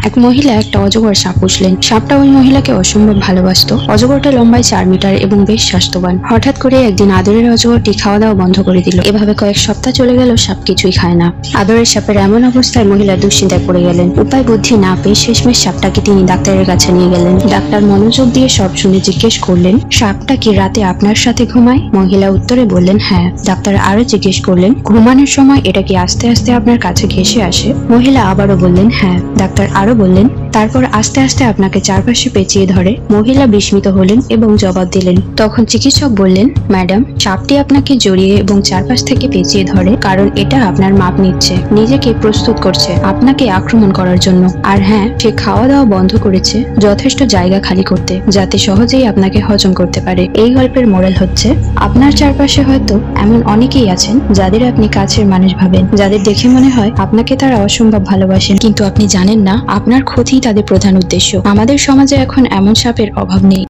এক মহিলা একটা অজগর সাপ পুষলেন। সাপটা ওই মহিলাকে অসম্ভব ভালোবাসতো। অজগরটা লম্বায় 4 মিটার এবং বেশ স্বাস্থ্যবান। হঠাৎ করে একদিন আদরের অজগরটি খাওয়া দাওয়া বন্ধ করে দিল। এভাবে কয়েক সপ্তাহ চলে গেল, সাপ কিছুই খায় না। আদরের সাপের এমন অবস্থায় মহিলা দুশ্চিন্তায় পড়ে গেলেন। উপায় বুদ্ধি না পেয়ে শেষমেশ সাপটাকে তিনি ডাক্তারের কাছে নিয়ে গেলেন। ডাক্তার মনোযোগ দিয়ে সব শুনে জিজ্ঞেস করলেন, সাপটা কি রাতে আপনার সাথে ঘুমায়? মহিলা উত্তরে বললেন, হ্যাঁ। ডাক্তার আরো জিজ্ঞেস করলেন, ঘুমানোর সময় এটা কি আস্তে আস্তে আপনার কাছে ঘেঁষে আসে? মহিলা আবারও বললেন, হ্যাঁ। ডাক্তার আরো বললেন, তারপর আস্তে আস্তে আপনাকে চারপাশে পেঁচিয়ে ধরে? মহিলা বিস্মিত হলেন এবং জবাব দিলেন। তখন চিকিৎসক বললেন, ম্যাডাম, সাপটি আপনাকে জড়িয়ে এবং চারপাশ থেকে পেঁচিয়ে ধরে কারণ এটা আপনার মাপ নিচ্ছে, নিজেকে প্রস্তুত করছে আপনাকে আক্রমণ করার জন্য। আর হ্যাঁ, সে খাওয়া দাওয়া বন্ধ করেছে যথেষ্ট জায়গা খালি করতে, যাতে সহজেই আপনাকে হজম করতে পারে। এই গল্পের মোরাল হচ্ছে, আপনার চারপাশে হয়তো এমন অনেকেই আছেন যাদের আপনি কাছের মানুষ ভাবেন, যাদের দেখে মনে হয় আপনাকে তারা অসম্ভব ভালোবাসেন, কিন্তু আপনি জানেন না আপনার ক্ষতি তাদের প্রধান উদ্দেশ্য। আমাদের সমাজে এখন এমন সাপের অভাব নেই।